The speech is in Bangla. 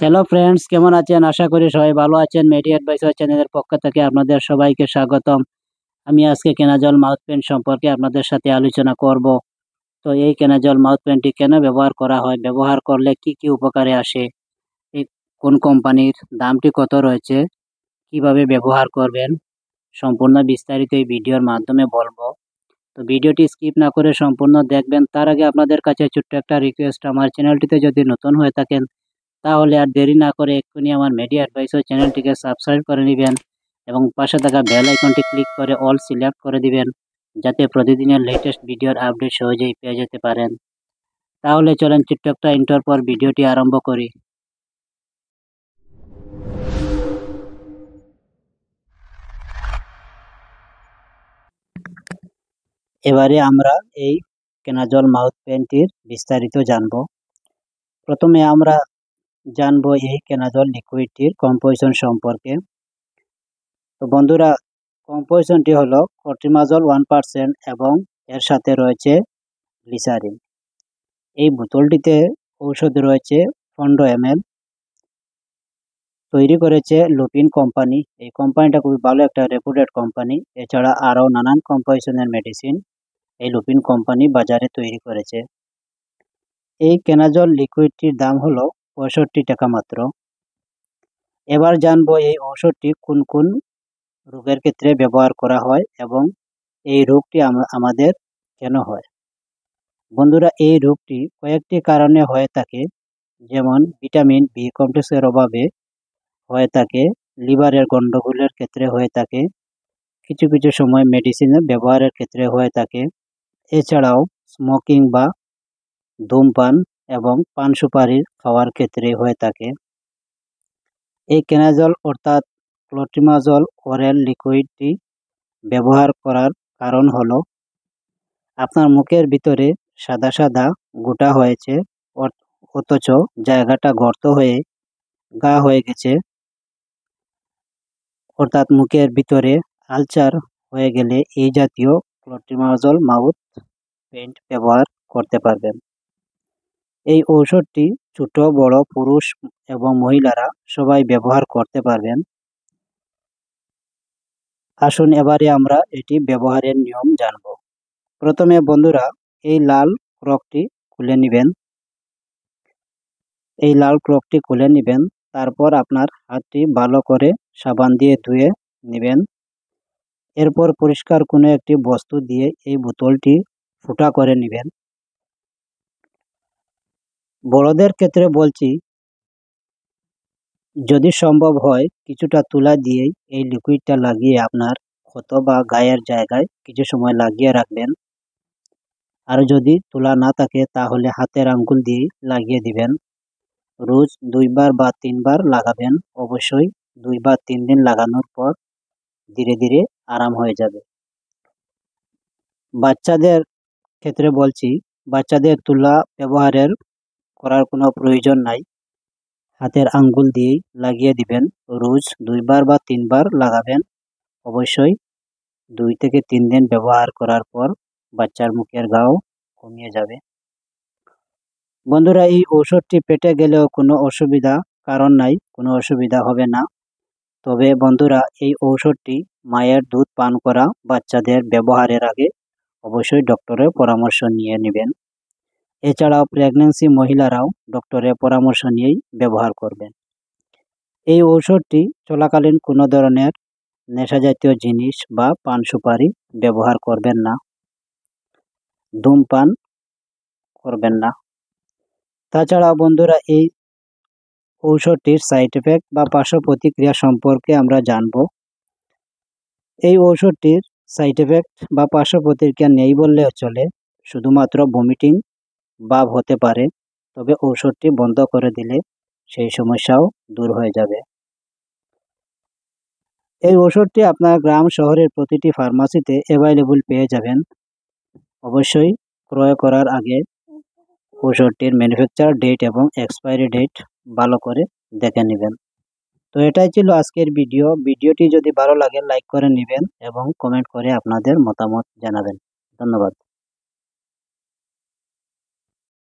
হ্যালো ফ্রেন্ডস, কেমন আছেন? আশা করি সবাই ভালো আছেন। মেডি অ্যাডভাইসার চ্যানেলের পক্ষ থেকে আপনাদের সবাইকে স্বাগতম। আমি আজকে কেনাজল মাউথ পেন সম্পর্কে আপনাদের সাথে আলোচনা করব। তো এই কেনাজল মাউথ পেনটি কেন ব্যবহার করা হয়, ব্যবহার করলে কি কি উপকারে আসে, এই কোন কোম্পানির, দামটি কত রয়েছে, কিভাবে ব্যবহার করবেন, সম্পূর্ণ বিস্তারিত এই ভিডিওর মাধ্যমে বলবো। তো ভিডিওটি স্কিপ না করে সম্পূর্ণ দেখবেন। তার আগে আপনাদের কাছে ছোট্ট একটা রিকোয়েস্ট, আমার চ্যানেলটিতে যদি নতুন হয়ে থাকেন তাহলে আর দেরি না করে এক্ষুনি আমার মেডি অ্যাডভাইসর চ্যানেলটিকে সাবস্ক্রাইব করে নেবেন এবং পাশে থাকা বেল আইকনটি ক্লিক করে অল সিলেক্ট করে দিবেন, যাতে প্রতিদিনের লেটেস্ট ভিডিওর আপডেট সহজেই পেয়ে যেতে পারেন। তাহলে চলেন ছোট্ট একটা ইন্টার পর ভিডিওটি আরম্ভ করি। এবারে আমরা এই কেনাজল মাউথ পেনটির বিস্তারিত জানব। প্রথমে আমরা জানবো এই কেনাজল লিকুইডটির কম্পোজিশন সম্পর্কে। তো বন্ধুরা, কম্পোজিশনটি হলো কট্রিমাজল 1% এবং এর সাথে রয়েছে গ্লিসারিন। এই বোতলটিতে ঔষধ রয়েছে 15 ml। তৈরি করেছে লুপিন কোম্পানি। এই কোম্পানিটা খুবই ভালো একটা রেপুটেড কোম্পানি। এছাড়া আরও নানান কম্পোজিশনের মেডিসিন এই লুপিন কোম্পানি বাজারে তৈরি করেছে। এই কেনাজল লিকুইডটির দাম হলো 65 টাকা মাত্র। এবার জানবো এই ঔষধটি কোন কোন রোগের ক্ষেত্রে ব্যবহার করা হয় এবং এই রোগটি আমাদের কেন হয়। বন্ধুরা, এই রোগটি কয়েকটি কারণে হয়ে থাকে, যেমন ভিটামিন বি কমপ্লেক্সের অভাবে হয়ে থাকে, লিভারের গন্ডগোলের ক্ষেত্রে হয়ে থাকে, কিছু কিছু সময় মেডিসিনের ব্যবহারের ক্ষেত্রে হয়ে থাকে, এছাড়াও স্মোকিং বা ধূমপান এবং পান সুপারি খাওয়ার ক্ষেত্রে হয়ে থাকে। এই কেনাজল অর্থাৎ ক্লোট্রিমাজল ওরাল লিকুইডটি ব্যবহার করার কারণ হলো আপনার মুখের ভিতরে সাদা সাদা গোটা হয়েছে, অথচ জায়গাটা গর্ত হয়ে ঘা হয়ে গেছে, অর্থাৎ মুখের ভিতরে আলসার হয়ে গেলে এই জাতীয় ক্লোট্রিমাজল মাউথ পেন্ট ব্যবহার করতে পারবেন। এই ঔষধটি ছোট বড় পুরুষ এবং মহিলারা সবাই ব্যবহার করতে পারবেন। আসুন এবারে আমরা এটি ব্যবহারের নিয়ম জানব। প্রথমে বন্ধুরা, এই লাল ক্রকটি খুলে নেবেন। এই লাল ক্রকটি খুলে নেবেন। তারপর আপনার হাতটি ভালো করে সাবান দিয়ে ধুয়ে নেবেন। এরপর পরিষ্কার কোনো একটি বস্তু দিয়ে এই বোতলটি ফুটা করে নেবেন। বড়দের ক্ষেত্রে বলছি, যদি সম্ভব হয় কিছুটা তুলা দিয়েই এই লিকুইডটা লাগিয়ে আপনার ক্ষত বা গায়ের জায়গায় কিছু সময় লাগিয়ে রাখবেন। আর যদি তুলা না থাকে তাহলে হাতের আঙ্গুল দিয়েই লাগিয়ে দিবেন। রোজ 2 বার বা 3 বার লাগাবেন। অবশ্যই 2 বা 3 দিন লাগানোর পর ধীরে ধীরে আরাম হয়ে যাবে। বাচ্চাদের ক্ষেত্রে বলছি, বাচ্চাদের তুলা ব্যবহারের করার কোনো প্রয়োজন নাই। হাতের আঙ্গুল দিয়েই লাগিয়ে দিবেন। রোজ 2 বার বা 3 বার লাগাবেন। অবশ্যই 2 থেকে 3 দিন ব্যবহার করার পর বাচ্চার মুখের ঘাও কমিয়ে যাবে। বন্ধুরা, এই ঔষধটি পেটে গেলেও কোনো অসুবিধা কারণ নাই, কোনো অসুবিধা হবে না। তবে বন্ধুরা, এই ঔষধটি মায়ের দুধ পান করা বাচ্চাদের ব্যবহারের আগে অবশ্যই ডক্টরের পরামর্শ নিয়ে নেবেন। এছাড়াও প্রেগন্যান্সি মহিলারাও ডক্টরের পরামর্শ নিয়েই ব্যবহার করবেন। এই ঔষধটি চলাকালীন কোনো ধরনের নেশাজাতীয় জিনিস বা পান সুপারি ব্যবহার করবেন না, ধূমপান করবেন না। তাছাড়া বন্ধুরা, এই ঔষধটির সাইড এফেক্ট বা পার্শ্ব প্রতিক্রিয়া সম্পর্কে আমরা জানব। এই ঔষধটির সাইড এফেক্ট বা পার্শ্ব প্রতিক্রিয়া নেই বললে চলে, শুধুমাত্র ভমিটিং ভাব হতে পারে। তবে ঔষধটি বন্ধ করে দিলে সেই সমস্যাও দূর হয়ে যাবে। এই ওষুধটি আপনার গ্রাম শহরের প্রতিটি ফার্মাসিতে অ্যাভেলেবল পেয়ে যাবেন। অবশ্যই ক্রয় করার আগে ওষুধটির ম্যানুফ্যাকচার ডেট এবং এক্সপায়ারি ডেট ভালো করে দেখে নেবেন। তো এটাই ছিল আজকের ভিডিও। ভিডিওটি যদি ভালো লাগে লাইক করে নেবেন এবং কমেন্ট করে আপনাদের মতামত জানাবেন। ধন্যবাদ।